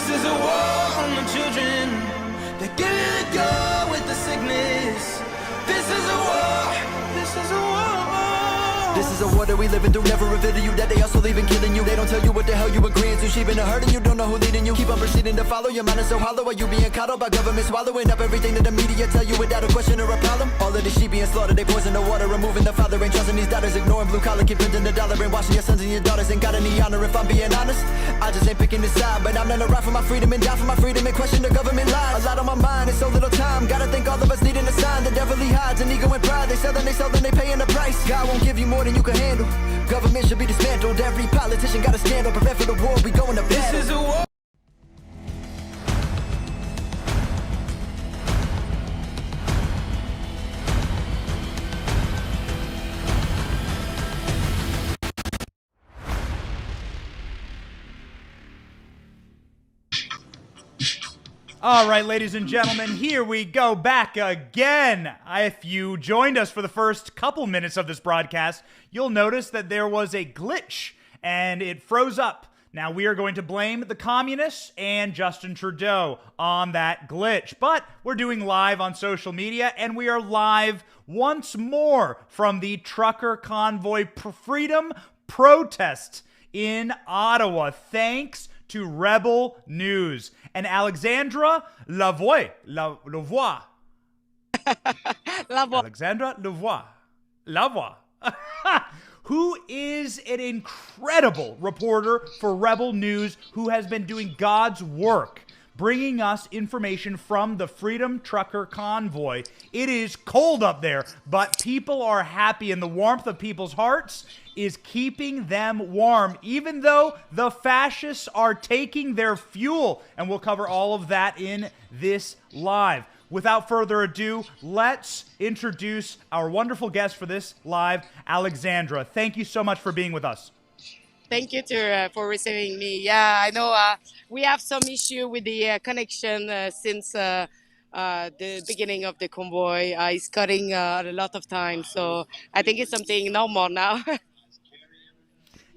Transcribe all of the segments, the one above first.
This is a war on the children. They're gonna go with the sickness. This is a war. This is a war. This is a war that we living through, never reveal to you that they also leaving killing you. They don't tell you what the hell you agreeing to, sheeping and hurting you, don't know who leading you. Keep on proceeding to follow, your mind is so hollow. Are you being coddled by government swallowing up everything that the media tell you without a question or a problem? All of the sheep being slaughtered, they poison the water, removing the father, ain't trusting these daughters, ignoring blue collar, keep printing the dollar, brainwashing your sons and your daughters, ain't got any honor. If I'm being honest, I just ain't picking this side, but I'm gonna ride for my freedom and die for my freedom and question the government lies. A lot on my mind, it's so little time, gotta think all of us needing a sign. The devil he hides, an ego and pride, they sell, they paying the price. God won't give you more than you can handle. Government should be dismantled. Every politician got a scandal. Prepare for the war, we going to battle. This is a war. All right, ladies and gentlemen, here we go back again. If you joined us for the first couple minutes of this broadcast, you'll notice that there was a glitch and it froze up. Now, we are going to blame the communists and Justin Trudeau on that glitch, but we're doing live on social media, and we are live once more from the trucker convoy freedom protest in Ottawa. Thanks to Rebel News and Alexandra Lavoie. Alexandra Lavoie. Who is an incredible reporter for Rebel News, who has been doing God's work, bringing us information from the Freedom Trucker Convoy. It is cold up there, but people are happy, and the warmth of people's hearts is keeping them warm, even though the fascists are taking their fuel. And we'll cover all of that in this live. Without further ado, let's introduce our wonderful guest for this live, Alexandra. Thank you so much for being with us. Thank you for receiving me. Yeah, I know we have some issue with the connection since the beginning of the convoy. It's cutting a lot of time, so I think it's something normal now.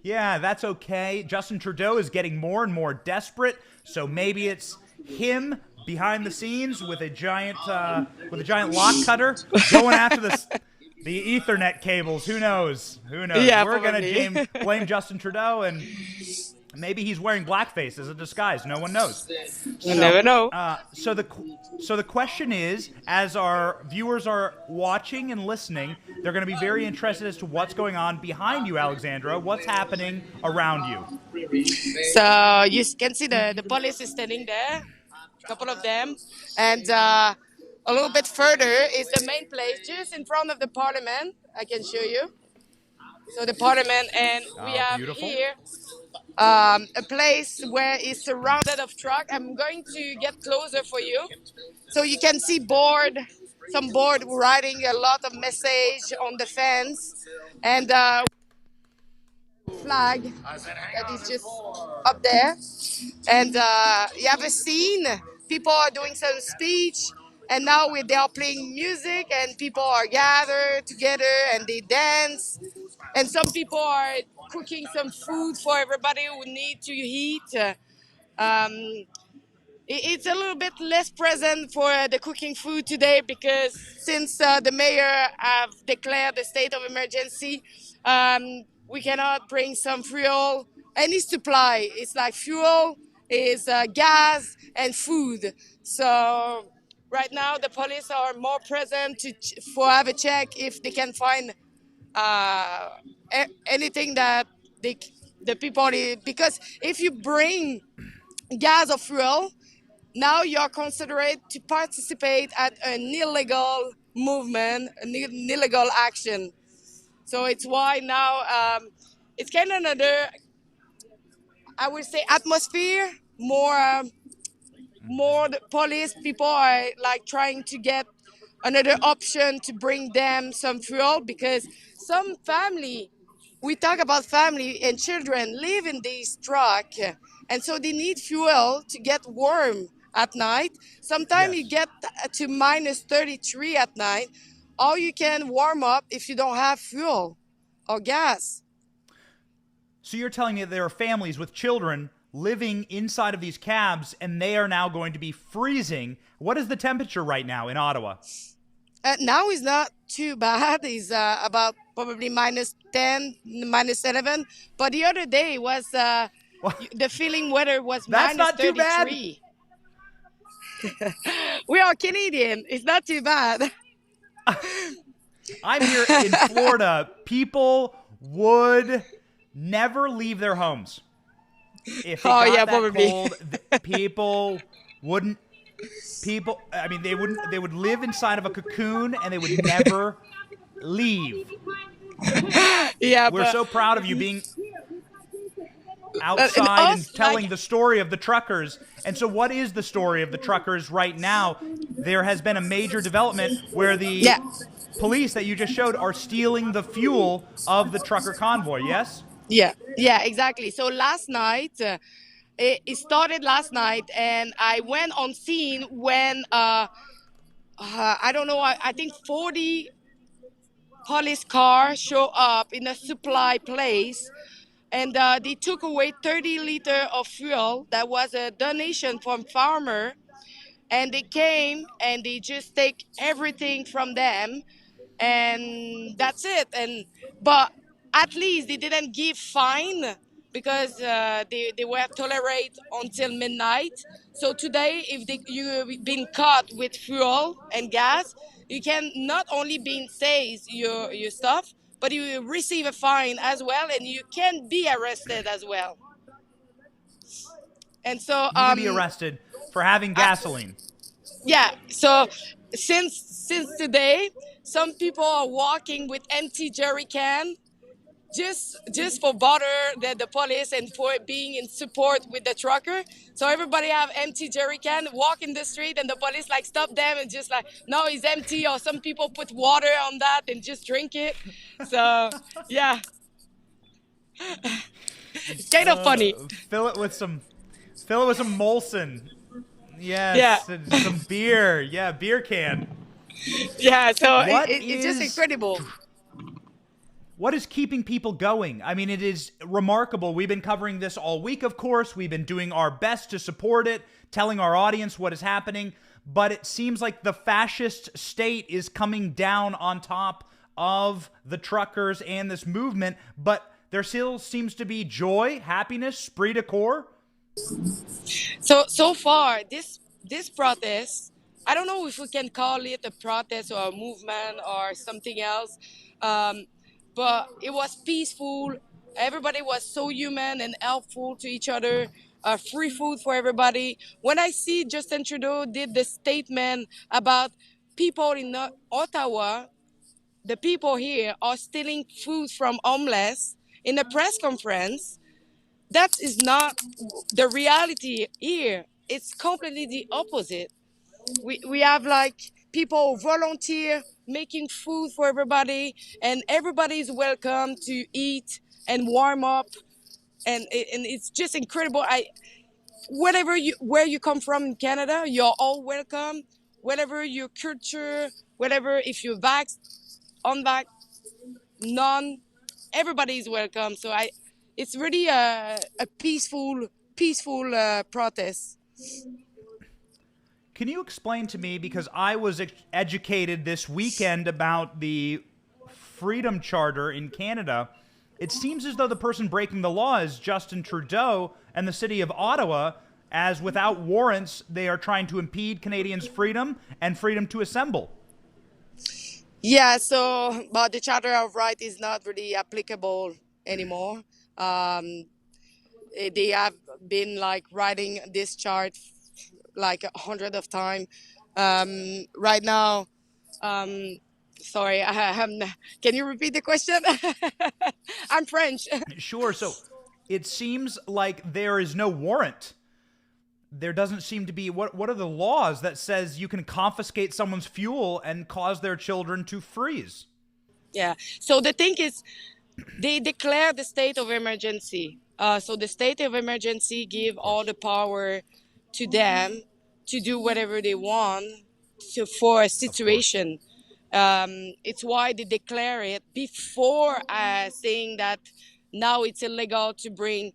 Yeah, that's okay. Justin Trudeau is getting more and more desperate, so maybe it's him behind the scenes with a giant lock cutter going after the Ethernet cables. Who knows? Yeah, we're probably. gonna blame Justin Trudeau, and maybe he's wearing blackface as a disguise. No one knows. You never know. So the question is, as our viewers are watching and listening, they're going to be very interested as to what's going on behind you, Alexandra. What's happening around you? So you can see the police is standing there, a couple of them, and a little bit further is the main place, just in front of the parliament. I can show you. So the parliament, and we have beautiful. here a place where it's surrounded of truck. I'm going to get closer for you, so you can see some board writing a lot of message on the fence, and flag that is just up there. And you have a scene. People are doing some speech, and now they are playing music, and people are gathered together and they dance. And some people are cooking some food for everybody who need to eat. It's a little bit less present for the cooking food today because since the mayor have declared the state of emergency, we cannot bring some fuel, any supply. It's like fuel, is gas and food. So right now the police are more present for have a check if they can find anything that the people need. Because if you bring gas or fuel, now you're considered to participate at an illegal movement, an illegal action. So it's why now it's kind of another, I would say, atmosphere. More the police people are like trying to get another option to bring them some fuel, because some family, we talk about family and children live in these truck, and so they need fuel to get warm at night. Sometimes Yes. you get to minus 33 at night, or you can warm up if you don't have fuel or gas. So you're telling me that there are families with children living inside of these cabs, and they are now going to be freezing. What is the temperature right now in Ottawa? Now it's not too bad. It's about probably -10, -11. But the other day was the feeling weather was That's not too bad. -33. We are Canadian. It's not too bad. I'm here in Florida. People would never leave their homes. If it got that probably. cold, people wouldn't. People, I mean, they wouldn't. They would live inside of a cocoon and they would never leave. Yeah, We're but so proud of you being outside and us, telling like- the story of the truckers. And so, what is the story of the truckers right now? There has been a major development where the Yeah. police that you just showed are stealing the fuel of the trucker convoy. Yes. Yeah, exactly. So last night, it started last night, and I went on scene when I don't know, I think 40 police cars show up in a supply place, and they took away 30 liters of fuel that was a donation from farmer, and they came and they just take everything from them, and that's it. But at least they didn't give fine because they were tolerate until midnight. So today, if you've been caught with fuel and gas, you can not only be seized your stuff, but you receive a fine as well, and you can be arrested as well. And so You can be arrested for having gasoline. yeah, so since today, some people are walking with empty jerry can just for bother the police and for being in support with the trucker. So everybody have empty jerry can, walk in the street, and the police like stop them and just like, no, it's empty. Or some people put water on that and just drink it. So yeah, it's kind of funny. Fill it with some Molson. Yes. Yeah. And some beer. Yeah, beer can. Yeah, so What it's just is- incredible. What is keeping people going? I mean, it is remarkable. We've been covering this all week, of course. We've been doing our best to support it, telling our audience what is happening. But it seems like the fascist state is coming down on top of the truckers and this movement. But there still seems to be joy, happiness, esprit de corps. So far, this protest, I don't know if we can call it a protest or a movement or something else, but it was peaceful. Everybody was so human and helpful to each other. Free food for everybody. When I see Justin Trudeau did the statement about people in Ottawa, the people here are stealing food from homeless in a press conference, that is not the reality here. It's completely the opposite. We have like people volunteer making food for everybody, and everybody is welcome to eat and warm up, and it's just incredible. Where you come from in Canada, you're all welcome. Whatever your culture, whatever, if you're vaxxed, unvaxxed, none, everybody is welcome. So it's really a peaceful protest. Can you explain to me, because I was educated this weekend about the Freedom Charter in Canada, it seems as though the person breaking the law is Justin Trudeau and the city of Ottawa, as without warrants, they are trying to impede Canadians' freedom and freedom to assemble. Yeah, so but the Charter of Rights is not really applicable anymore. They have been like writing this chart like 100 of times. Right now, sorry, can you repeat the question? I'm French. Sure. So it seems like there is no warrant. There doesn't seem to be. What are the laws that says you can confiscate someone's fuel and cause their children to freeze? Yeah. So the thing is, they declare the state of emergency. So the state of emergency give all the power to them to do whatever they want for a situation. It's why they declare it before saying that now it's illegal to bring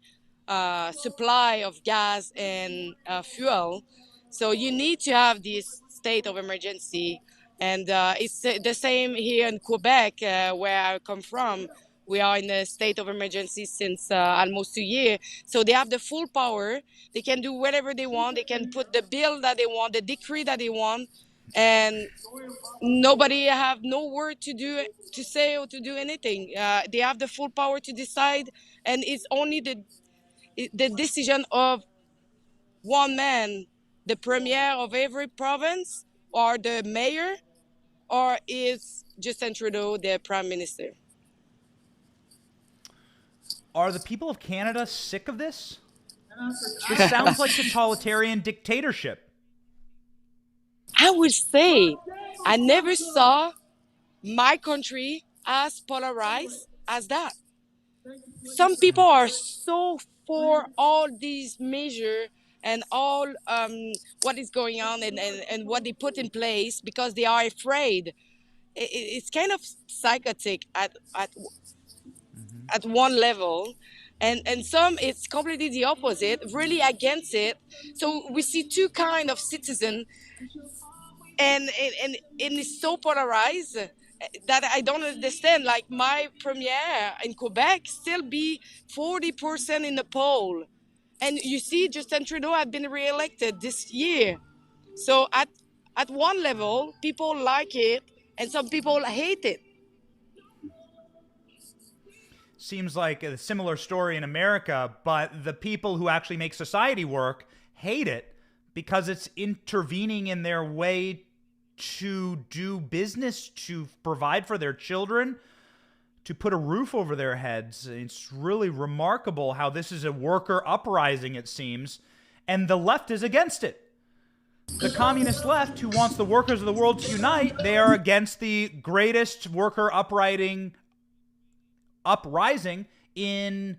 supply of gas and fuel. So you need to have this state of emergency. And it's the same here in Quebec, where I come from. We are in a state of emergency since almost 2 years. So they have the full power. They can do whatever they want. They can put the bill that they want, the decree that they want. And nobody have no word to say or to do anything. They have the full power to decide, and it's only the decision of one man, the premier of every province, or the mayor, or is Justin Trudeau the prime minister. Are the people of Canada sick of this? This sounds like totalitarian dictatorship. I would say I never saw my country as polarized as that. Some people are so for all these measures and all what is going on and what they put in place because they are afraid. It's kind of psychotic at one level. And some it's completely the opposite, really against it. So we see two kind of citizens, and it's so polarized that I don't understand. Like my premier in Quebec still be 40% in the poll, and you see Justin Trudeau had been reelected this year. So at one level, people like it, and some people hate it. Seems like a similar story in America, but the people who actually make society work hate it because it's intervening in their way to do business, to provide for their children, to put a roof over their heads. It's really remarkable how this is a worker uprising, it seems, and the left is against it. The communist left, who wants the workers of the world to unite, they are against the greatest worker uprising in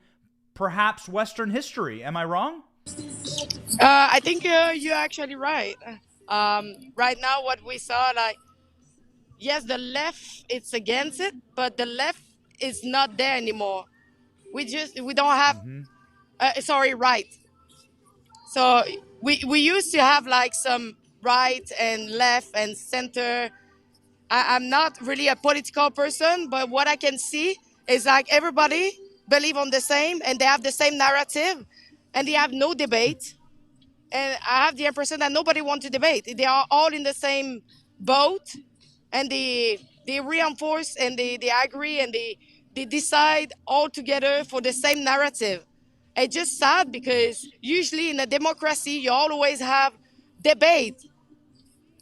perhaps Western history. Am I wrong? I think you're actually right. Right now, what we saw, like, yes, the left it's against it, but the left is not there anymore. We don't have, right. So we used to have like some right and left and center. I'm not really a political person, but what I can see is like everybody believe on the same and they have the same narrative and they have no debate. And I have the impression that nobody wants to debate. They are all in the same boat and they reinforce and they agree and they decide all together for the same narrative. It's just sad because usually in a democracy, you always have debate.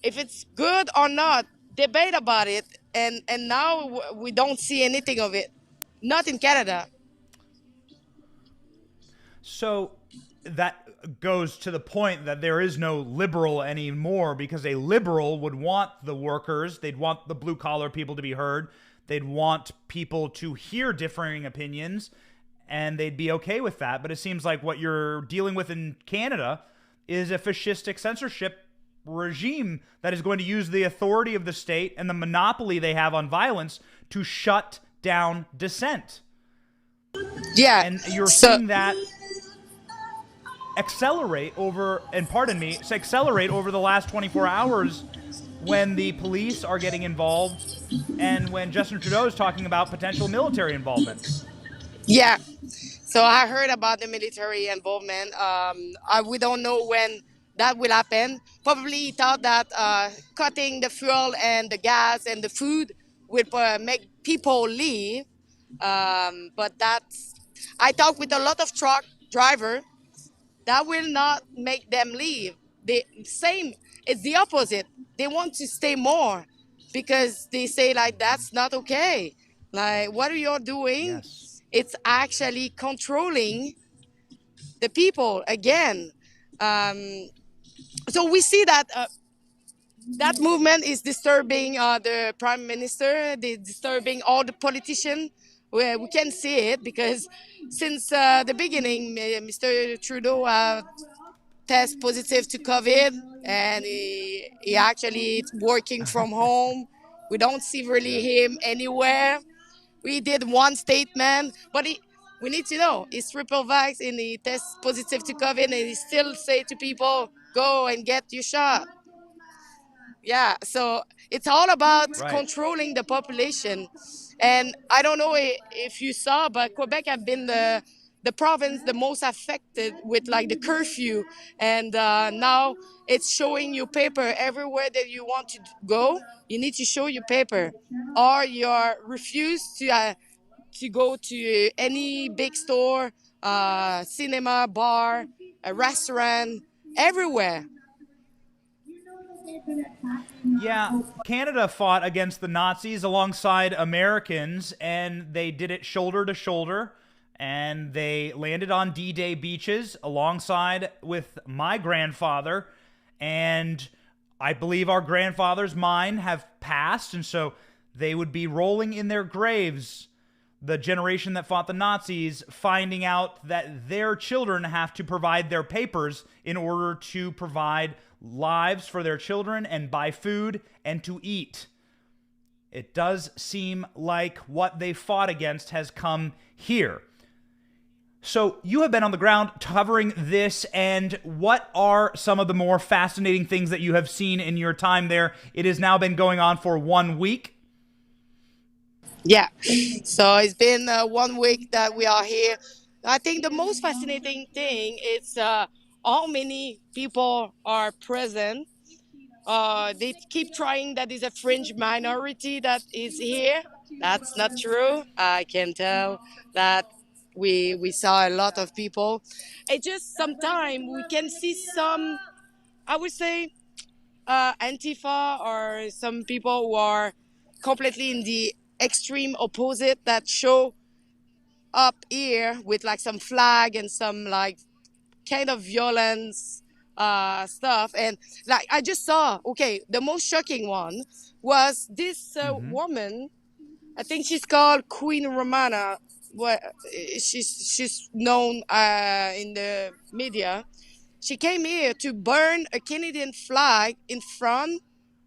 If it's good or not, debate about it. And now we don't see anything of it. Not in Canada. So that goes to the point that there is no liberal anymore, because a liberal would want the workers, they'd want the blue collar people to be heard, they'd want people to hear differing opinions, and they'd be okay with that. But it seems like what you're dealing with in Canada is a fascistic censorship regime that is going to use the authority of the state and the monopoly they have on violence to shut down dissent. Yeah. And you're seeing that accelerate over the last 24 hours when the police are getting involved and when Justin Trudeau is talking about potential military involvement. Yeah. So I heard about the military involvement. We don't know when that will happen. Probably he thought that cutting the fuel and the gas and the food will make people leave. But I talked with a lot of truck driver. That will not make them leave. It's the opposite. They want to stay more because they say like, that's not okay. Like, what are you doing? Yes. It's actually controlling the people again. So we see that that movement is disturbing the prime minister, disturbing all the politicians. We can see it because since the beginning, Mr. Trudeau test positive to COVID, and he actually working from home. We don't see really him anywhere. We did one statement, but We need to know. He's triple vax and he tests positive to COVID and he still say to people, go and get your shot. Yeah, so it's all about Right. controlling the population. And I don't know if you saw, but Quebec have been the province the most affected with like the curfew. And now it's showing you paper everywhere that you want to go. You need to show your paper, or you're refused to go to any big store, cinema, bar, a restaurant, everywhere. Yeah, Canada fought against the Nazis alongside Americans, and they did it shoulder to shoulder. And they landed on D-Day beaches alongside with my grandfather. And I believe our grandfathers, mine, have passed. And so they would be rolling in their graves, the generation that fought the Nazis, finding out that their children have to provide their papers in order to provide lives for their children and buy food and to eat. It does seem like what they fought against has come here. So you have been on the ground covering this, and what are some of the more fascinating things that you have seen in your time there? It has now been going on for 1 week. Yeah. So it's been 1 week that we are here. I think the most fascinating thing is how many people are present. They keep trying that is a fringe minority that is here. That's not true. I can tell that we saw a lot of people. It just sometimes we can see some, I would say, Antifa or some people who are completely in the extreme opposite that show up here with like some flag and some like kind of violence stuff. And like I just saw, okay, the most shocking one was this woman. I think she's called Queen Romana. What she's known in the media. She came here to burn a Canadian flag in front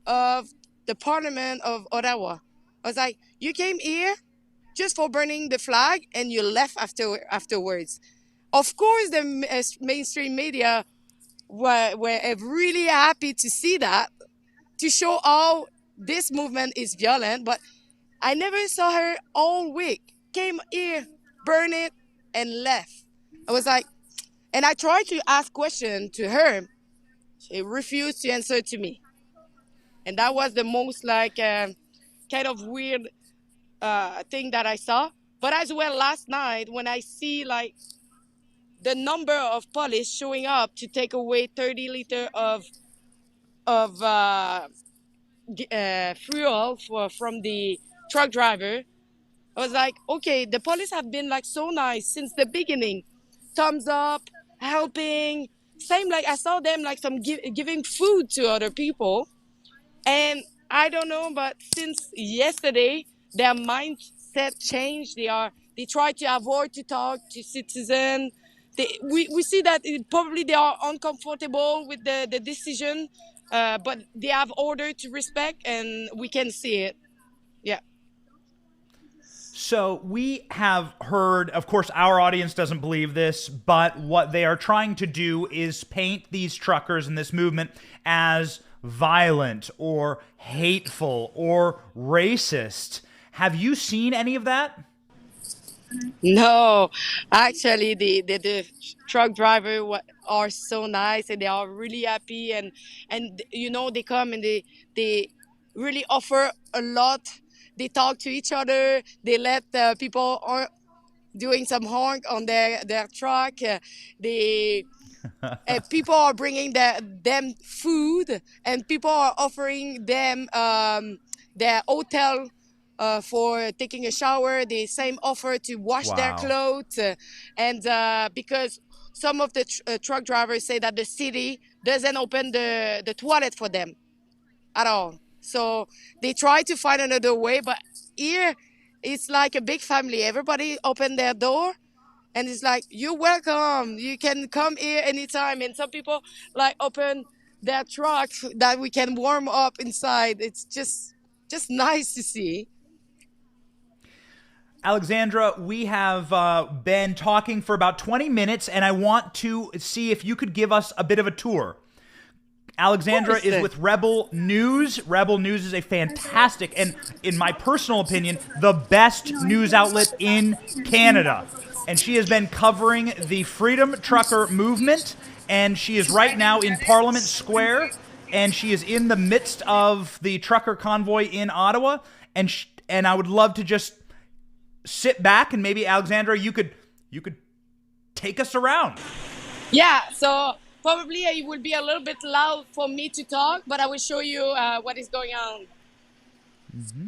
of the Parliament of Ottawa. I was like, you came here just for burning the flag and you left afterwards. Of course, the mainstream media were really happy to see that, to show how this movement is violent. But I never saw her all week. Came here, burn it, and left. I was like, and I tried to ask questions to her. She refused to answer to me. And that was the most like kind of weird thing that I saw. But as well, last night when I see like the number of police showing up to take away 30 liters of fuel from the truck driver, I was like, okay, the police have been like so nice since the beginning. Thumbs up, helping. Same like I saw them like some giving food to other people. And I don't know, but since yesterday, their mindset changed. They try to avoid to talk to citizens. We see that probably they are uncomfortable with the decision, but they have order to respect, and we can see it. Yeah. So we have heard, of course, our audience doesn't believe this, but what they are trying to do is paint these truckers and this movement as violent or hateful or racist. Have you seen any of that? No, actually, the truck driver are so nice and they are really happy, and you know they come and they really offer a lot. They talk to each other. They let people are doing some honk on their truck. They people are bringing them food, and people are offering them their hotel for taking a shower. The same offer to wash their Wow. clothes, and because some of the truck drivers say that the city doesn't open the toilet for them at all. So they try to find another way, but here it's like a big family. Everybody open their door and it's like, you're welcome. You can come here anytime. And some people like open their truck that we can warm up inside. It's just nice to see. Alexandra, we have been talking for about 20 minutes, and I want to see if you could give us a bit of a tour. Alexandra is with Rebel News. Rebel News is a fantastic, and in my personal opinion, the best news outlet in Canada. And she has been covering the Freedom Trucker movement, and she is right now in Parliament Square, and she is in the midst of the trucker convoy in Ottawa, and I would love to just sit back, and maybe, Alexandra, you could take us around. Yeah, so probably it will be a little bit loud for me to talk, but I will show you what is going on. Mm-hmm.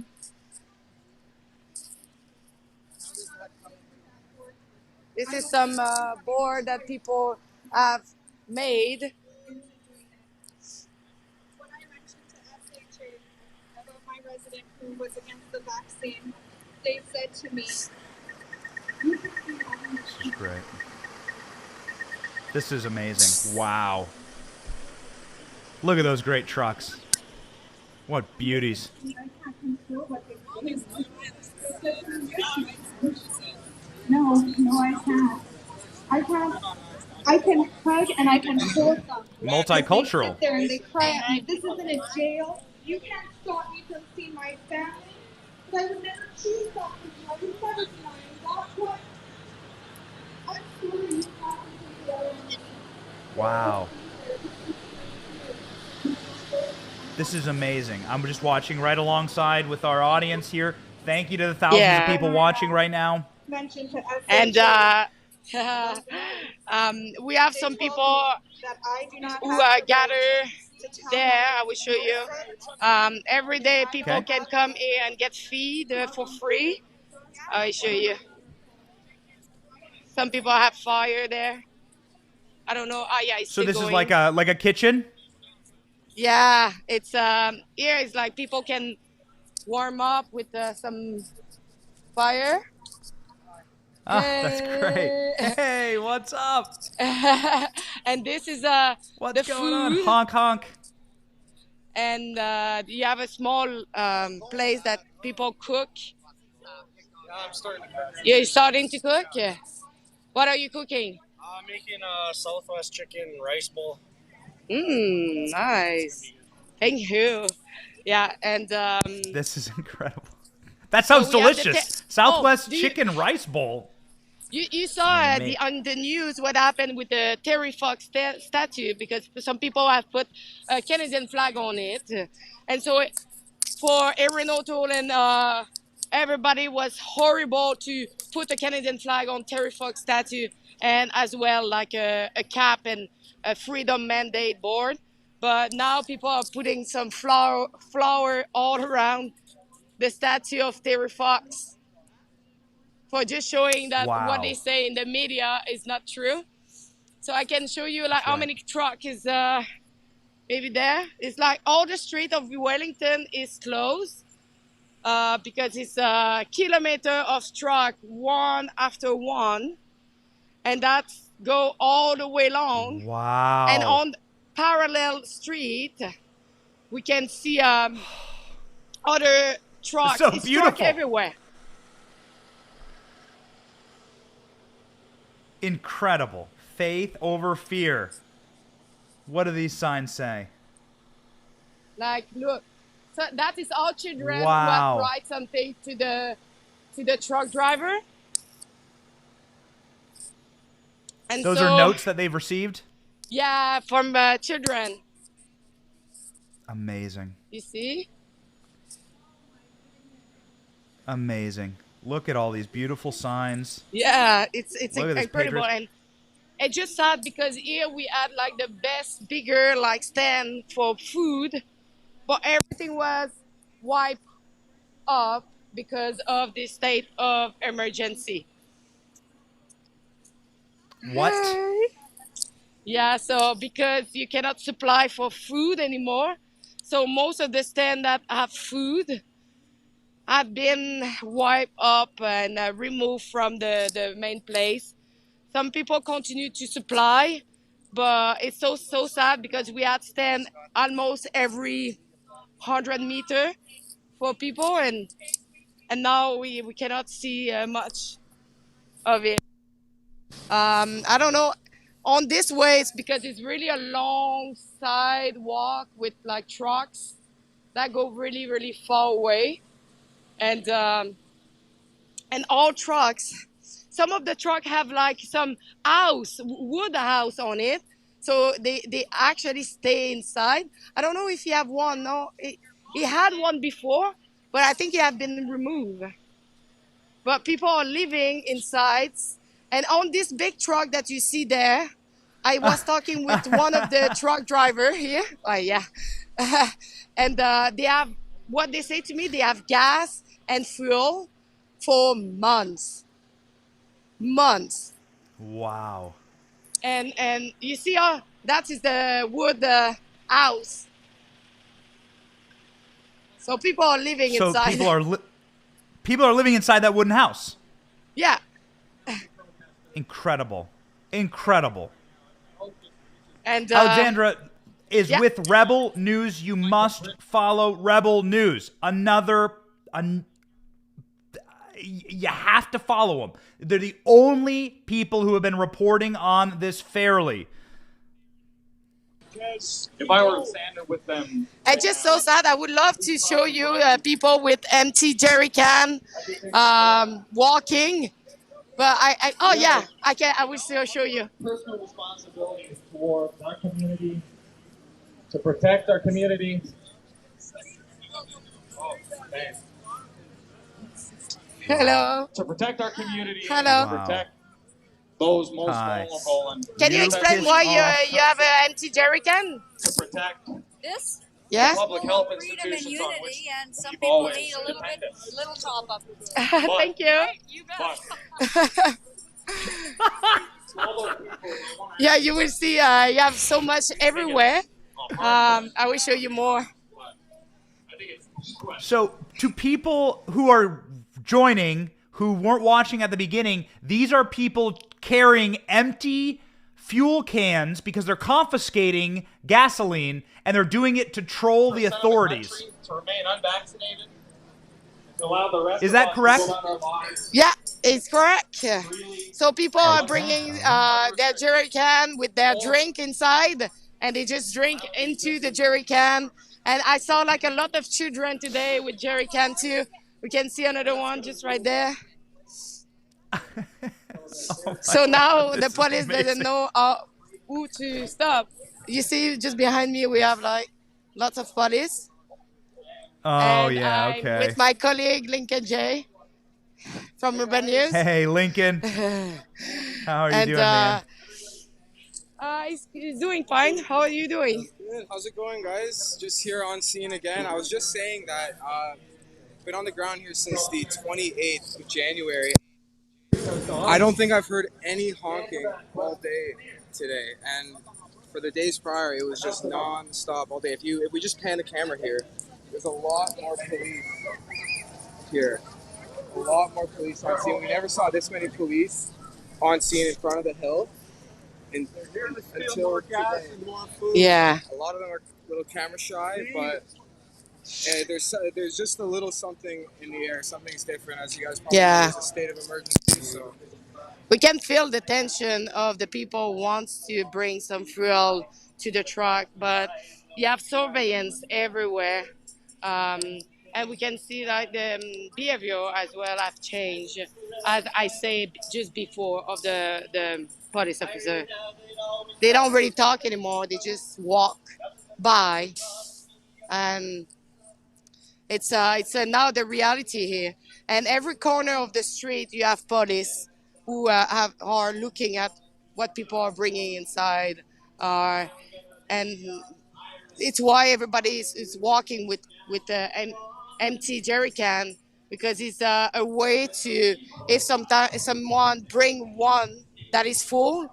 This is some board that people have made. When I mentioned to SHA about my resident who was against the vaccine, they said to me, This is great. This is amazing. Wow. Look at those great trucks. What beauties. No, I can't. I can hug and I can hold them. Multicultural. They sit there and they cry at me. This isn't a jail. You can't stop me from seeing my family. But I would never choose that for you. I would never deny you. That's what I'm sorry you happened to the other one. Wow. This is amazing. I'm just watching right alongside with our audience here. Thank you to the thousands of people watching right now. Mentioned to SHA And we have some people that I do not who have gather to tell there. I will show you. Every day people can come here and get feed for free. I will show you. Some people have fire there. I don't know. Yeah, it's So still this going. is like a kitchen? Yeah, it's here. It's like people can warm up with some fire. Oh, that's great. Hey, what's up? And this is What's the going food. on? Honk, honk. And you have a small place that people cook. I'm starting to cook. You're starting to cook? Yeah. What are you cooking? I'm making a Southwest chicken rice bowl. Nice. Thank you. Yeah, and This is incredible. That sounds we have the delicious. Southwest do you- chicken rice bowl. you saw on the news what happened with the Terry Fox statue, because some people have put a Canadian flag on it, and so for Erin O'Toole and everybody was horrible to put a Canadian flag on Terry Fox statue, and as well like a cap and a freedom mandate board. But now people are putting some flower all around the statue of Terry Fox, for just showing that what they say in the media is not true. So I can show you like how many truck is maybe there. It's like all the street of Wellington is closed because it's a kilometer of truck one after one, and that's go all the way long. Wow. And on parallel street, we can see other trucks. So it's beautiful. truck everywhere. Incredible. Faith over fear. What do these signs say? Like, look, so that is all children who Wow. have write something to the truck driver. And Those so, are notes that they've received? Yeah, from children. Amazing. You see? Amazing. Look at all these beautiful signs. Yeah, it's Look at this incredible. patriot- And it's just sad because here we had like the best, bigger like stand for food, but everything was wiped up because of the state of emergency. What? Yeah, so because you cannot supply for food anymore, so most of the stands that have food have been wiped up and removed from the main place. Some people continue to supply, but it's so sad because we had stand almost every 100 meter for people, and and now we cannot see much of it. I don't know. On this way, it's because it's really a long sidewalk with like trucks that go really, really far away, and all trucks. Some of the truck have like some wood house on it, so they actually stay inside. I don't know if you have one. No, he had one before, but I think he have been removed. But people are living inside. And on this big truck that you see there, I was talking with one of the truck driver here. Oh, yeah. And they have, what they say to me, they have gas and fuel for months. Months. Wow. And you see, that is the wood house. So people are living So inside. people are living inside that wooden house. Yeah. Incredible. Incredible. And Alexandra is yeah. with Rebel News. You must follow Rebel News. You have to follow them. They're the only people who have been reporting on this fairly. If I were to stand with them, it's just so sad. I would love to show you people with empty jerry can walking, but I will still show you. personal responsibility for our community, to protect our community. Oh, thanks. Hello. To protect our community. Hello. And to protect those most Hi. vulnerable. And Can you explain why you have an empty jerry can? to protect This Yeah. public health freedom and institutions on which unity, and some we've people always need a little top up. Thank you. You bet. But all those people, they wanna Yeah, you will see. You have so much everywhere. I will show you more. I think it's So to people who are joining, who weren't watching at the beginning, these are people carrying empty fuel cans because they're confiscating gasoline, and they're doing it to troll the authorities. to remain unvaccinated, to allow the rest Is of that us correct? to go about our lives. Yeah, it's correct. So people are bringing their jerry can with their drink inside, and they just drink into the jerry can. And I saw like a lot of children today with jerry can too. We can see another one just right there. So now the police doesn't know who to stop. You see, just behind me, we have like lots of police. Oh, And yeah, I'm okay. with my colleague Lincoln J from Urban News. Hey, Lincoln. How are you And doing, man? he's doing fine. How are you doing? Good. How's it going, guys? Just here on scene again. I was just saying that been on the ground here since the 28th of January. I don't think I've heard any honking all day today, and for the days prior, it was just non-stop all day. If we just pan the camera here, there's a lot more police here. A lot more police on scene. We never saw this many police on scene in front of the hill until today. Yeah. A lot of them are a little camera shy, but there's just a little something in the air. Something's different, as you guys probably know. Yeah. It's a state of emergency, so. We can feel the tension of the people who wants to bring some fuel to the truck, but you have surveillance everywhere. And we can see that the behavior as well have changed, as I said just before, of the police officer. They don't really talk anymore. They just walk by, and it's now the reality here. And every corner of the street, you have police who are looking at what people are bringing inside, and it's why everybody is walking with an empty jerry can, because it's a way to, if someone bring one that is full,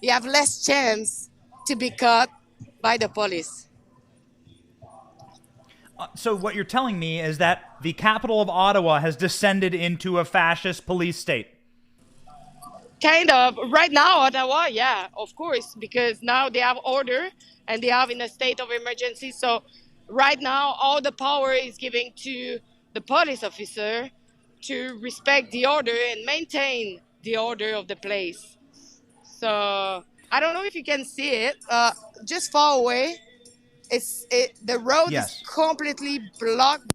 you have less chance to be caught by the police. So what you're telling me is that the capital of Ottawa has descended into a fascist police state. Kind of. Right now, Ottawa, yeah, of course, because now they have order and they have in a state of emergency. So right now, all the power is given to the police officer, to respect the order and maintain the order of the place. So I don't know if you can see it. Just far away, the road is Yes. completely blocked.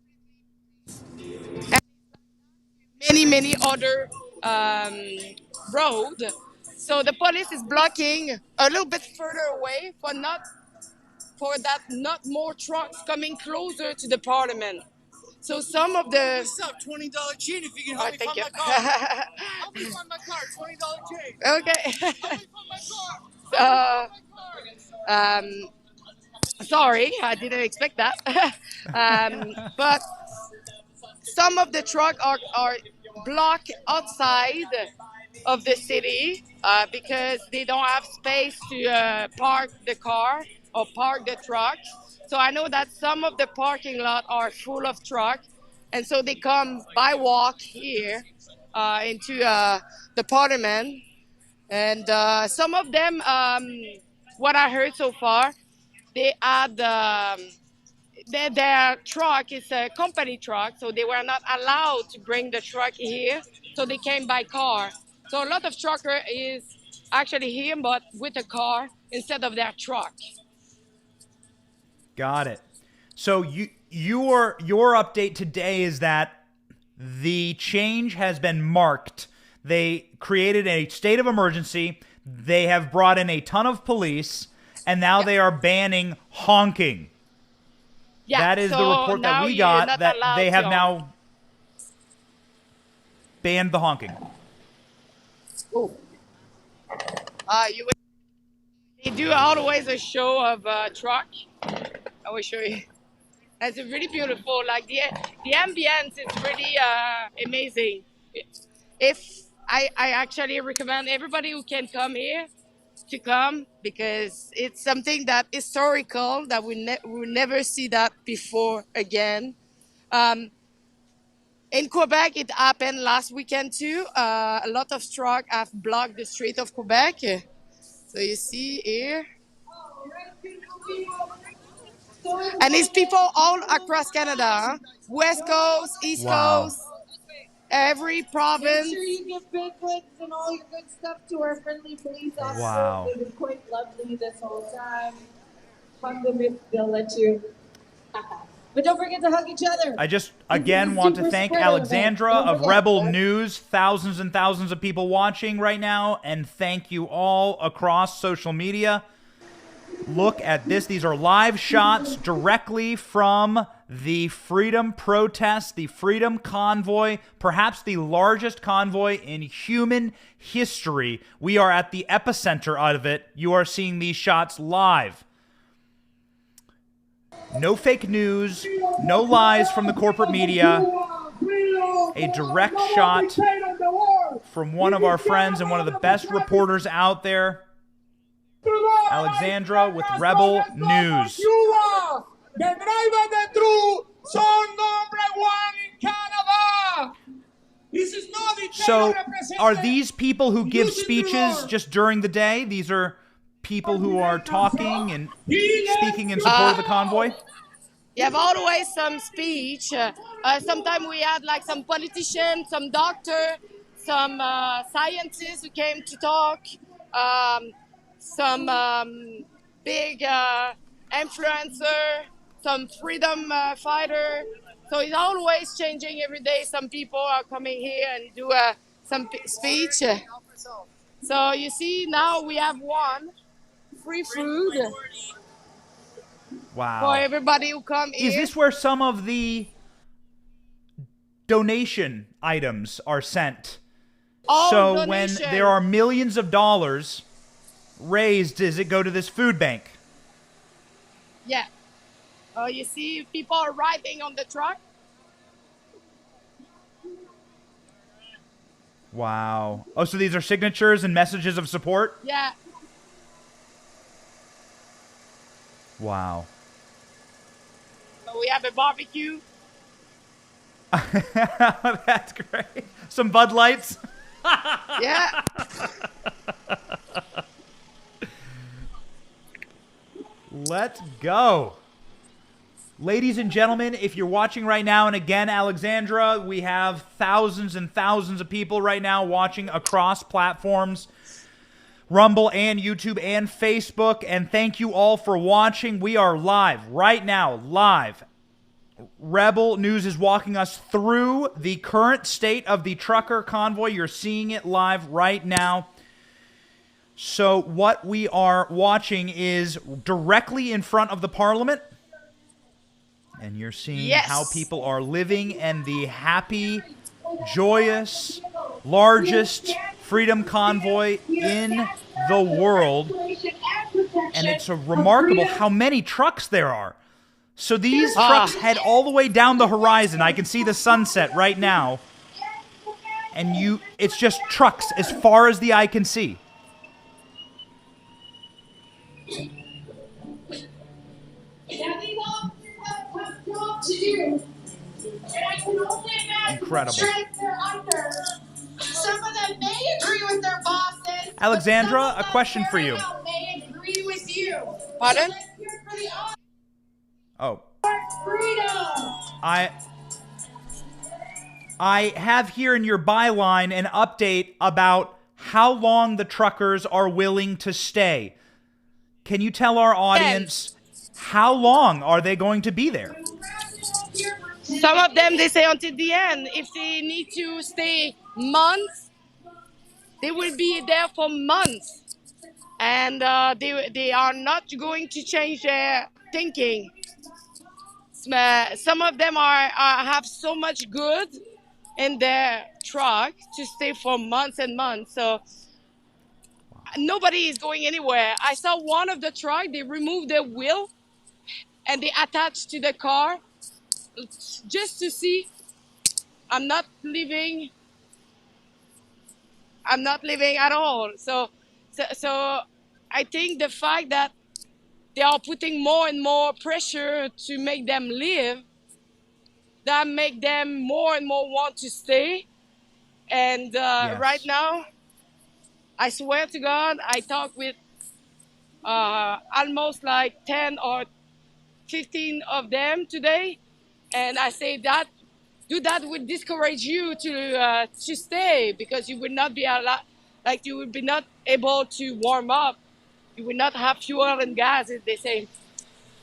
Many other um, road. So the police is blocking a little bit further away not more trucks coming closer to the parliament. So some of the What's up? $20 chain if you can Oh, help me thank find you. my car. Help me find my car. $20 chain. Okay. Help me find my car. Sorry, I didn't expect that. But some of the truck are blocked outside of the city because they don't have space to park the car or park the truck. So I know that some of the parking lot are full of truck, and so they come by walk here into the parliament. And some of them, what I heard so far, they had their truck is a company truck, so they were not allowed to bring the truck here, so they came by car. So a lot of trucker is actually here, but with a car instead of their truck. Got it. So your update today is that the change has been marked. They created a state of emergency. They have brought in a ton of police, and now they are banning honking. Yeah, that is so the report that now we you're got, not that allowed they have to now banned the honking. Oh. They do always a show of truck. I will show you. It's really beautiful. Like the ambience is really amazing. If I actually recommend everybody who can come here to come, because it's something that historical that we never see that before again. In Quebec, it happened last weekend too. A lot of trucks have blocked the street of Quebec. So you see here. And it's people all across Canada, huh? West Coast, East Wow. Coast, every province. Make sure you give big hugs and all your good stuff to our friendly police officers. Wow. They've been quite lovely this whole time. Hug them if they'll let you. But don't forget to hug each other. I just, again, want to thank Alexandra of Rebel News. Thousands and thousands of people watching right now. And thank you all across social media. Look at this. These are live shots directly from the Freedom Protest, the Freedom Convoy, perhaps the largest convoy in human history. We are at the epicenter of it. You are seeing these shots live. No fake news, no lies from the corporate media. A direct shot from one of our friends and one of the best reporters out there, Alexandra with Rebel News. So, are these people who give speeches just during the day? These are people who are talking and speaking in support of the convoy? You have always some speech. Sometimes we had like some politician, some doctor, some scientists who came to talk, some big influencer, some freedom fighter. So it's always changing every day. Some people are coming here and do some speech. So you see, now we have one free food. Wow. For everybody who come here. Is this where some of the donation items are sent? So donation. When there are millions of dollars raised, does it go to this food bank? Yeah. You see people are riding on the truck. Wow. Oh, so these are signatures and messages of support? Yeah. Wow. So we have a barbecue. That's great. Some Bud Lights. Yeah. Let's go. Ladies and gentlemen, if you're watching right now, and again, Alexandra, we have thousands and thousands of people right now watching across platforms, Rumble and YouTube and Facebook, and thank you all for watching. We are live right now, live. Rebel News is walking us through the current state of the trucker convoy. You're seeing it live right now. So what we are watching is directly in front of the Parliament. And you're seeing how people are living and the happy, joyous, largest freedom convoy in the world. And it's remarkable how many trucks there are. So these trucks head all the way down the horizon. I can see the sunset right now. And it's just trucks as far as the eye can see. Incredible. Some of them may agree with their bosses. Alexandra, a question for you. May agree with you. Pardon? Oh. I have here in your byline an update about how long the truckers are willing to stay. Can you tell our audience how long are they going to be there? Some of them, they say until the end. If they need to stay months, they will be there for months. And they are not going to change their thinking. Some of them have so much good in their truck to stay for months and months. So nobody is going anywhere. I saw one of the truck, they removed their wheel and they attached to the car just to see I'm not leaving at all. So I think the fact that they are putting more and more pressure to make them live, that make them more and more want to stay. And right now, I swear to God, I talk with almost like 10 or 15 of them today. And I say that would discourage you to stay, because you would not be you would be not able to warm up. You will not have fuel and gas. They say,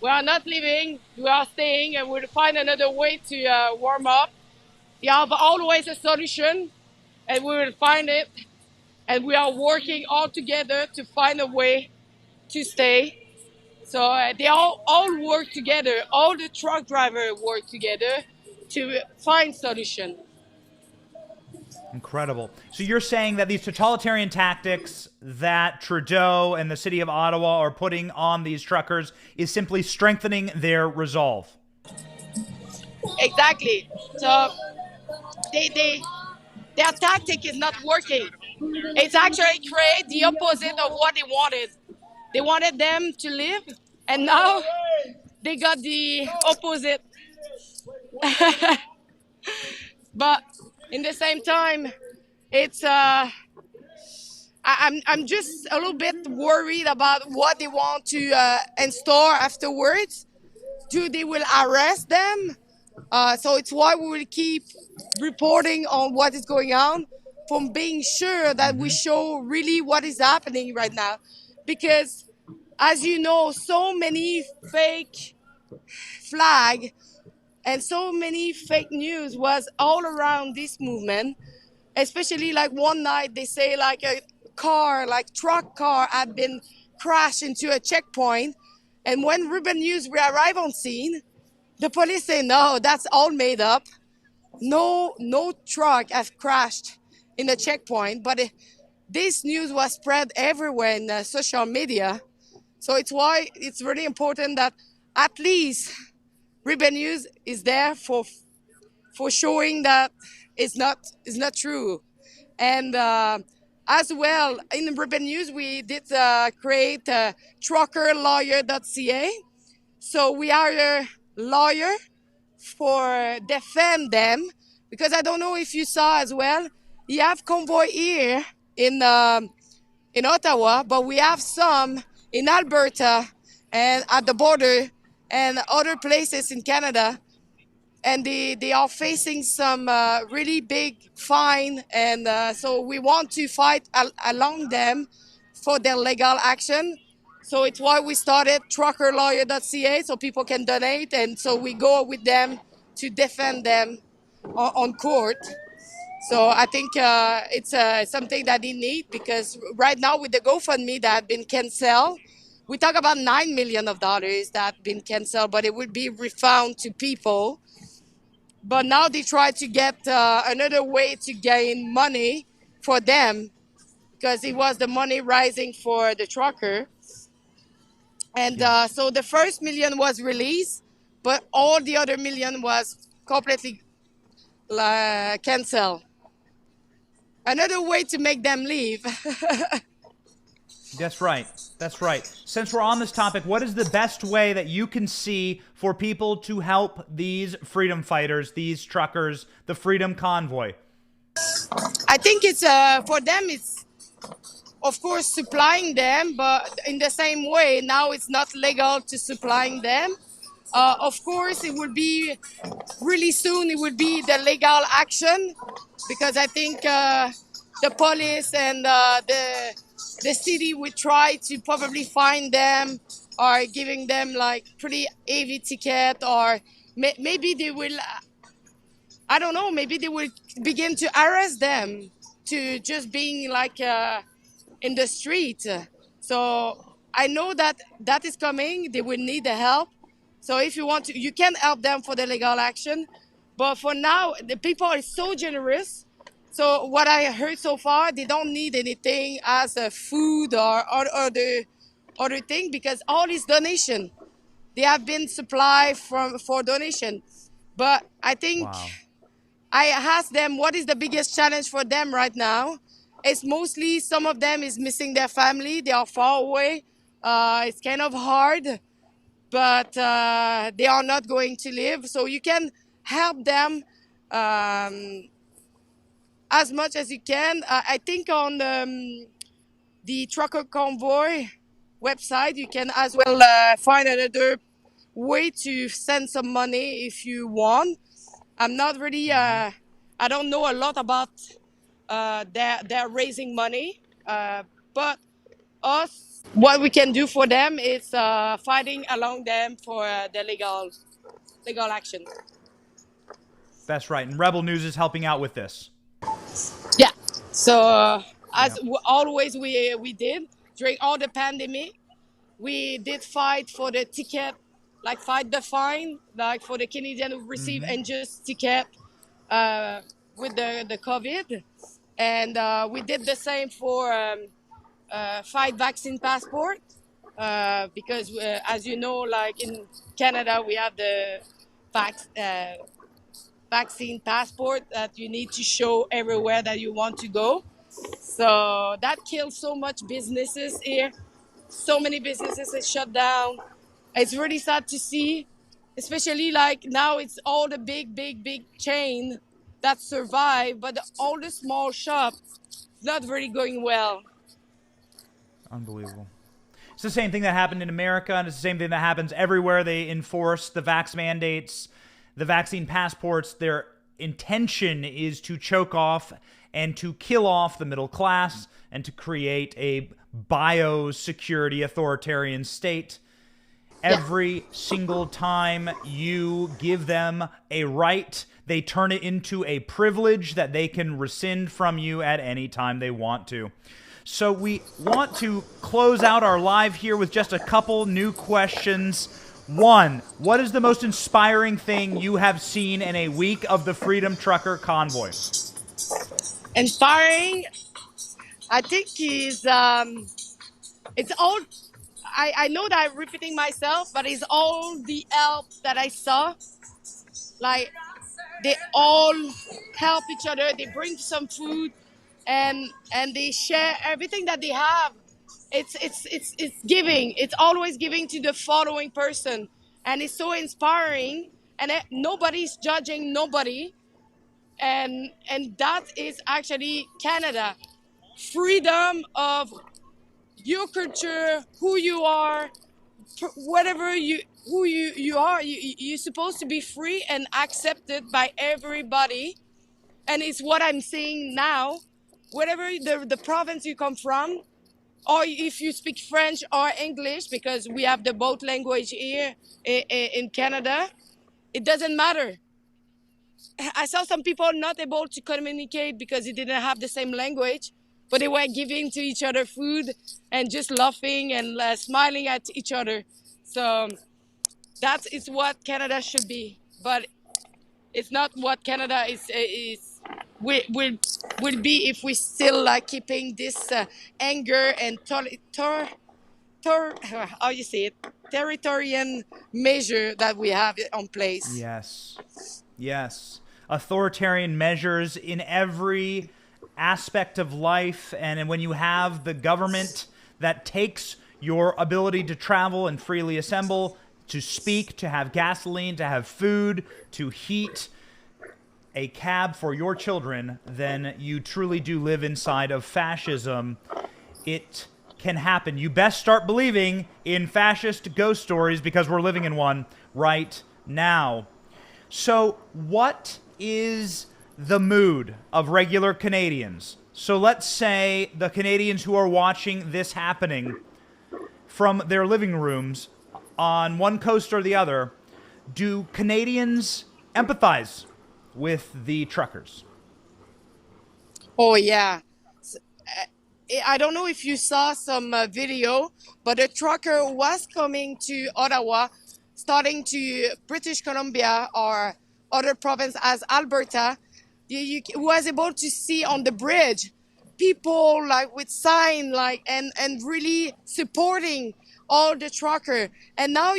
we are not leaving, we are staying, and we'll find another way to warm up. You have always a solution, and we will find it. And we are working all together to find a way to stay. So they all work together. All the truck drivers work together to find solution. Incredible. So you're saying that these totalitarian tactics that Trudeau and the city of Ottawa are putting on these truckers is simply strengthening their resolve. Exactly. So their tactic is not working. It's actually create the opposite of what they wanted. They wanted them to live, and now they got the opposite. But in the same time, it's I'm just a little bit worried about what they want to install afterwards. They will arrest them. So it's why we will keep reporting on what is going on, from being sure that we show really what is happening right now. Because, as you know, so many fake flag and so many fake news was all around this movement. Especially like one night they say like a car, like truck car, had been crashed into a checkpoint. And when Ribbon News we arrive on scene, the police say, no, that's all made up. No truck has crashed in the checkpoint. But this news was spread everywhere in social media. So it's why it's really important that at least Ribbon News is there for showing that it's not true. And as well, in Ribbon News, we did create truckerlawyer.ca. So we are a lawyer for defend them, because I don't know if you saw as well, you have convoy here in Ottawa, but we have some in Alberta and at the border and other places in Canada, and they are facing some really big fine, and so we want to fight along them for their legal action. So it's why we started truckerlawyer.ca, so people can donate, and so we go with them to defend them on court. So I think it's something that they need, because right now with the GoFundMe that have been canceled, we talk about $9 million that have been canceled, but it would be refunded to people. But now they try to get another way to gain money for them, because it was the money rising for the trucker. And so the first million was released, but all the other million was completely canceled. Another way to make them leave. That's right. That's right. Since we're on this topic, what is the best way that you can see for people to help these freedom fighters, these truckers, the Freedom Convoy? I think it's for them, it's of course supplying them, but in the same way, now it's not legal to supplying them. Of course, it will be really soon, it will be the legal action, because I think the police and the city will try to probably find them, or giving them like pretty heavy ticket, or maybe they will, I don't know, maybe they will begin to arrest them to just being like in the street. So I know that that is coming. They will need the help. So if you want to, you can help them for the legal action. But for now, the people are so generous. So what I heard so far, they don't need anything as a food or other thing, because all is donation. They have been supplied for donation. But I think I asked them what is the biggest challenge for them right now. It's mostly some of them is missing their family. They are far away. It's kind of hard, but they are not going to live. So you can help them as much as you can. I think on the trucker convoy website, you can as well find another way to send some money if you want. I'm not really, I don't know a lot about their raising money, but us, what we can do for them is fighting along them for the legal action. That's right. And Rebel News is helping out with this. Yeah. So as always we did during all the pandemic, we did fight for the ticket, like fight the fine, like for the Canadian who receive unjust ticket with the COVID. And we did the same for fight vaccine passport, because as you know, like in Canada, we have the vaccine passport that you need to show everywhere that you want to go. So that kills so much businesses here. So many businesses are shut down. It's really sad to see, especially like now it's all the big chain that survive, but all the small shops not really going well. Unbelievable. It's the same thing that happened in America, and it's the same thing that happens everywhere they enforce the vax mandates, the vaccine passports. Their intention is to choke off and to kill off the middle class and to create a biosecurity authoritarian state. Every single time you give them a right, they turn it into a privilege that they can rescind from you at any time they want to. So we want to close out our live here with just a couple new questions. One, what is the most inspiring thing you have seen in a week of the Freedom Trucker Convoy? Inspiring, I think is it's all. I know that I'm repeating myself, but it's all the help that I saw. Like they all help each other. They bring some food, and they share everything that they have. It's giving. It's always giving to the following person, and it's so inspiring. And nobody's judging nobody, and that is actually Canada. Freedom of your culture, who you are, whatever you are, you're supposed to be free and accepted by everybody. And it's what I'm seeing now. Whatever the province you come from, or if you speak French or English, because we have the both language here in Canada, it doesn't matter. I saw some people not able to communicate because they didn't have the same language, but they were giving to each other food and just laughing and smiling at each other. So that is what Canada should be, but it's not what Canada will be if we still keeping this anger and how you say it, territorial measure that we have on place. Yes. Authoritarian measures in every aspect of life. And when you have the government that takes your ability to travel and freely assemble, to speak, to have gasoline, to have food, to heat a cab for your children, then you truly do live inside of fascism. It can happen. You best start believing in fascist ghost stories, because we're living in one right now. So what is the mood of regular Canadians? So let's say the Canadians who are watching this happening from their living rooms on one coast or the other, do Canadians empathize with the truckers? Oh, yeah. I don't know if you saw some video, but a trucker was coming to Ottawa, starting to British Columbia or other province as Alberta. You was able to see on the bridge people with sign and really supporting all the trucker. And now,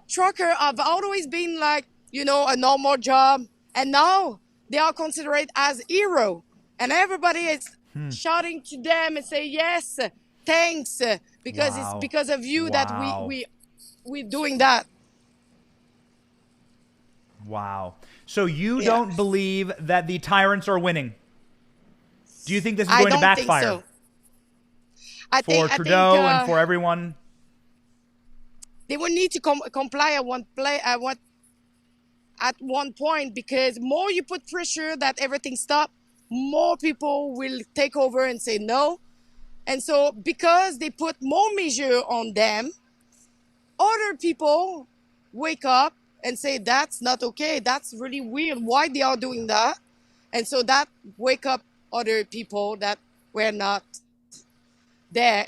trucker have always been a normal job. And now they are considered as hero. And everybody is shouting to them and say, yes, thanks, because it's because of you that we're doing that. Wow. So you don't believe that the tyrants are winning? Do you think this is going to backfire? I think so. For Trudeau and for everyone? They will need to comply at one point, because more you put pressure that everything stop, more people will take over and say no. And so because they put more measure on them, other people wake up and say, that's not okay. That's really weird. Why they are doing that? And so that wake up other people that were not there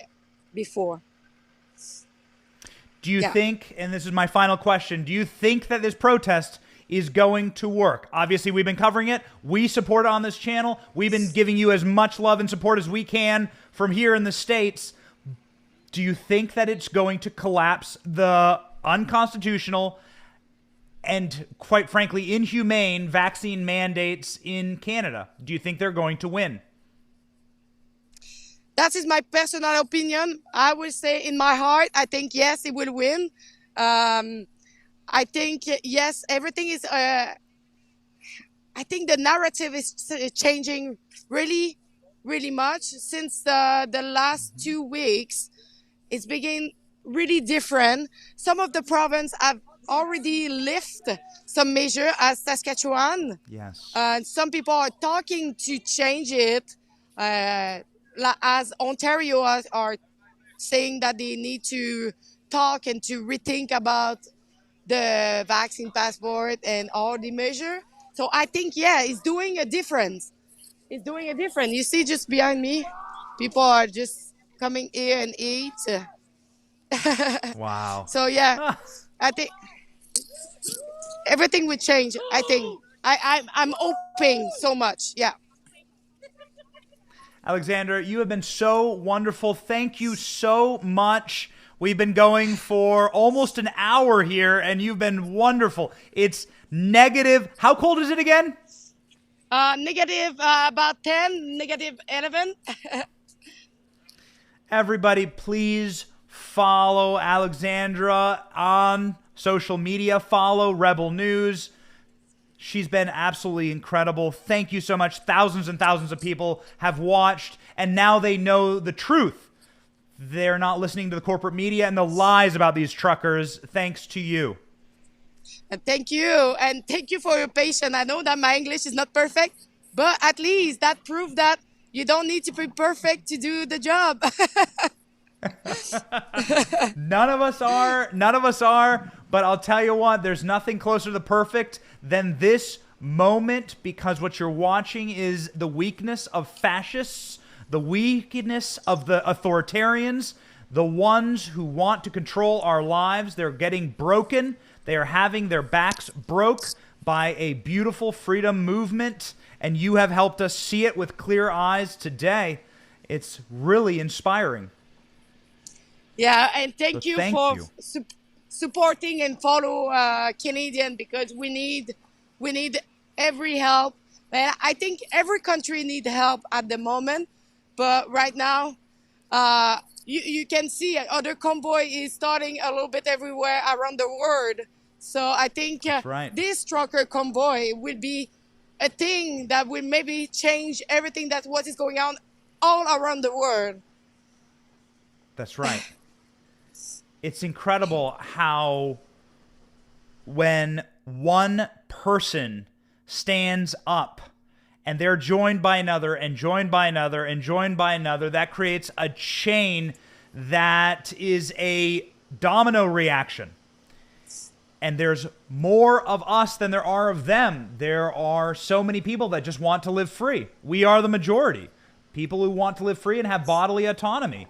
before. Do you think, and this is my final question, do you think that this protest is going to work? Obviously, we've been covering it. We support it on this channel. We've been giving you as much love and support as we can from here in the States. Do you think that it's going to collapse the unconstitutional and, quite frankly, inhumane vaccine mandates in Canada? Do you think they're going to win? That is my personal opinion. I will say in my heart, I think, yes, it will win. I think, yes, everything is, I think the narrative is changing really, really much since the last 2 weeks. It's beginning really different. Some of the province have already lifted some measure, as Saskatchewan. Yes. Some people are talking to change it, as Ontario are saying that they need to talk and to rethink about the vaccine passport and all the measure. So I think, yeah, it's doing a difference. It's doing a difference. You see just behind me, people are just coming here and eat. Wow. So yeah, I think everything will change. I think I'm hoping so much. Yeah. Alexandra, you have been so wonderful. Thank you so much. We've been going for almost an hour here, and you've been wonderful. It's negative. How cold is it again? Negative about 10, negative 11. Everybody, please follow Alexandra on social media. Follow Rebel News. She's been absolutely incredible. Thank you so much. Thousands and thousands of people have watched, and now they know the truth. they're not listening to the corporate media and the lies about these truckers, thanks to you. And thank you. And thank you for your patience. I know that my English is not perfect, but at least that proved that you don't need to be perfect to do the job. None of us are, but I'll tell you what, there's nothing closer to perfect than this moment, because what you're watching is the weakness of fascists, the weakness of the authoritarians, the ones who want to control our lives. They're getting broken. They are having their backs broke by a beautiful freedom movement, and you have helped us see it with clear eyes today. It's really inspiring. Yeah, and thank So you thank for you. supporting and follow Canadian, because we need every help. And I think every country needs help at the moment. But right now, you can see other convoy is starting a little bit everywhere around the world. So I think right. this trucker convoy will be a thing that will maybe change everything that what is going on all around the world. That's right. It's incredible how when one person stands up and they're joined by another and joined by another and joined by another, that creates a chain that is a domino reaction. And there's more of us than there are of them. There are so many people that just want to live free. We are the majority. People who want to live free and have bodily autonomy.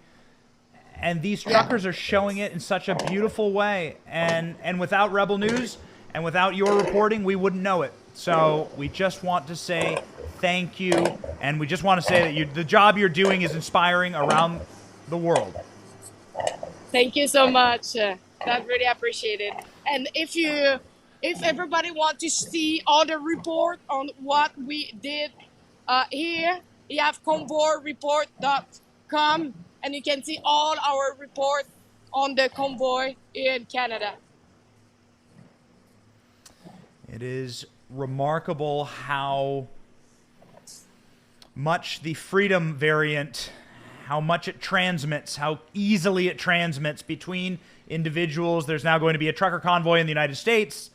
And these truckers are showing it in such a beautiful way. And without Rebel News and without your reporting, we wouldn't know it. So we just want to say thank you. And we just want to say that the job you're doing is inspiring around the world. Thank you so much. That's really appreciated. And if everybody wants to see all the report on what we did here, you have convoyreport.com, and you can see all our reports on the convoy in Canada. It is remarkable how much the freedom variant, how much it transmits, how easily it transmits between individuals. There's now going to be a trucker convoy in the United States,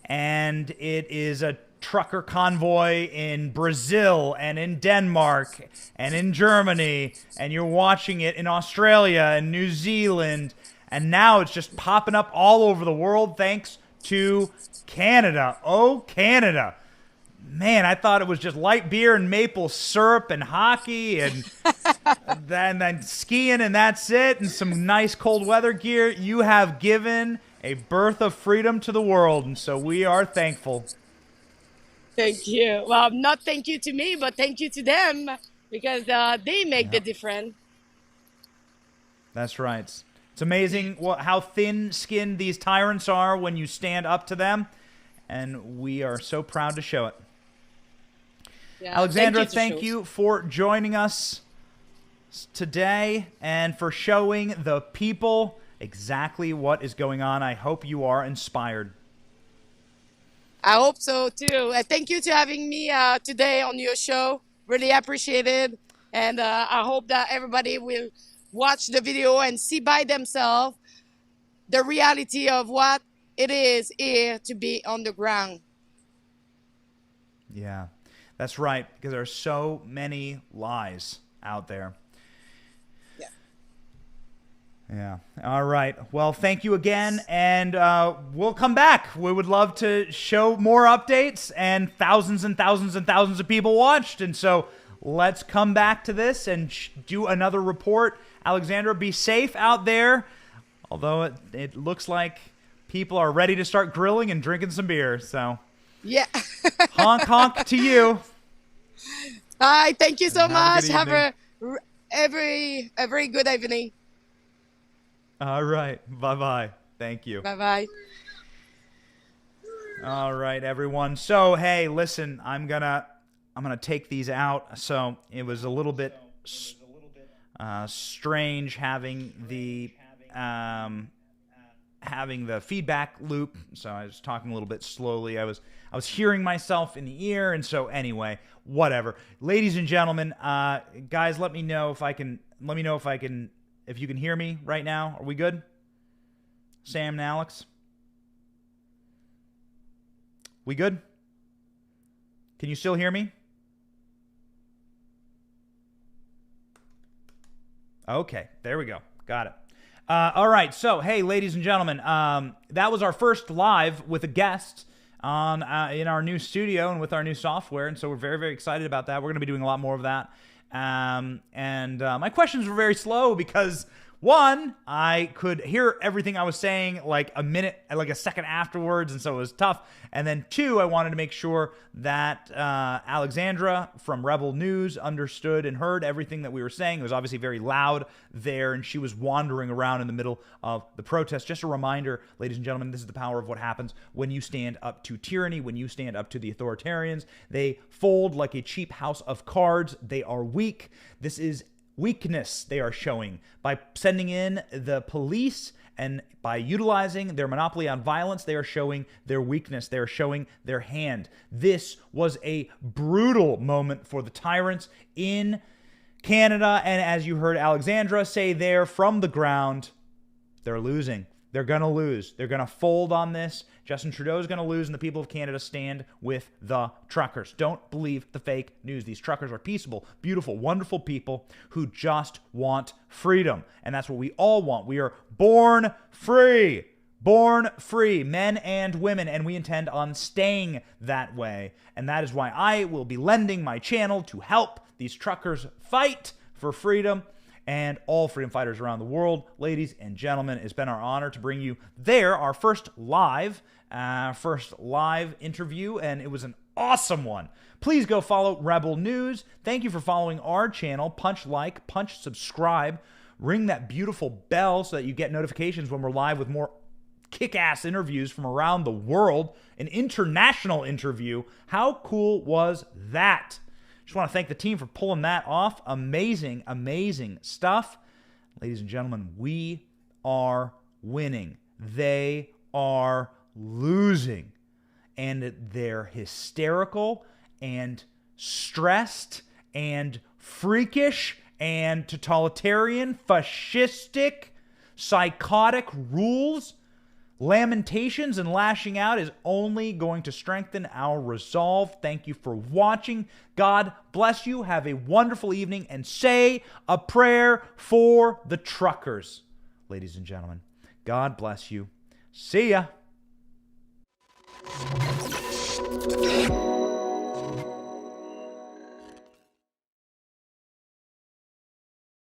and it is a trucker convoy in Brazil and in Denmark and in Germany, and you're watching it in Australia and New Zealand, and now it's just popping up all over the world thanks to Canada. Oh, Canada. Man, I thought it was just light beer and maple syrup and hockey and then skiing, and that's it, and some nice cold weather gear. You have given a birth of freedom to the world, and so we are thankful. Thank you. Well, not thank you to me, but thank you to them, because they make the difference. That's right. It's amazing how thin-skinned these tyrants are when you stand up to them, and we are so proud to show it. Yeah, Alexandra, thank you for joining us today and for showing the people exactly what is going on. I hope you are inspired. I hope so too. Thank you to having me today on your show. Really appreciate it. And I hope that everybody will watch the video and see by themselves the reality of what it is here to be on the ground. Yeah, that's right, because there are so many lies out there. Yeah. All right. Well, thank you again, and we'll come back. We would love to show more updates, and thousands and thousands and thousands of people watched, and so let's come back to this and do another report. Alexandra, be safe out there, although it looks like people are ready to start grilling and drinking some beer, so yeah. honk honk to you. Hi, thank you so much. Have evening. a very good evening. All right. Bye-bye. Thank you. Bye-bye. All right, everyone. So, hey, listen, I'm gonna take these out. So it was a little bit strange having the feedback loop. So I was talking a little bit slowly. I was hearing myself in the ear, and so anyway, whatever. Ladies and gentlemen, guys, let me know if I can If you can hear me right now, are we good? Sam and Alex? We good? Can you still hear me? Okay, there we go. Got it. All right, so, hey, ladies and gentlemen, that was our first live with a guest on in our new studio and with our new software, and so we're very, very excited about that. We're going to be doing a lot more of that. My questions were very slow because, one, I could hear everything I was saying like a second afterwards, and so it was tough. And then two, I wanted to make sure that Alexandra from Rebel News understood and heard everything that we were saying. It was obviously very loud there, and she was wandering around in the middle of the protest. Just a reminder, ladies and gentlemen, this is the power of what happens when you stand up to tyranny, when you stand up to the authoritarians. They fold like a cheap house of cards. They are weak. This is weakness they are showing by sending in the police, and by utilizing their monopoly on violence, they are showing their weakness. They are showing their hand. This was a brutal moment for the tyrants in Canada, and as you heard Alexandra say there from the ground, they're losing. They're going to lose. They're going to fold on this. Justin Trudeau is going to lose, and the people of Canada stand with the truckers. Don't believe the fake news. These truckers are peaceable, beautiful, wonderful people who just want freedom. And that's what we all want. We are born free. Born free, men and women, and we intend on staying that way. And that is why I will be lending my channel to help these truckers fight for freedom. And all freedom fighters around the world, ladies and gentlemen, it's been our honor to bring you there, our first live interview, and it was an awesome one. Please go follow Rebel News. Thank you for following our channel. Punch like, punch subscribe, ring that beautiful bell so that you get notifications when we're live with more kick-ass interviews from around the world, an international interview. How cool was that? Just want to thank the team for pulling that off. Amazing, amazing stuff. Ladies and gentlemen, we are winning. They are losing. And they're hysterical and stressed and freakish and totalitarian, fascistic, psychotic rules. Lamentations and lashing out is only going to strengthen our resolve. Thank you for watching. God bless you. Have a wonderful evening, and say a prayer for the truckers. Ladies and gentlemen, God bless you. See ya.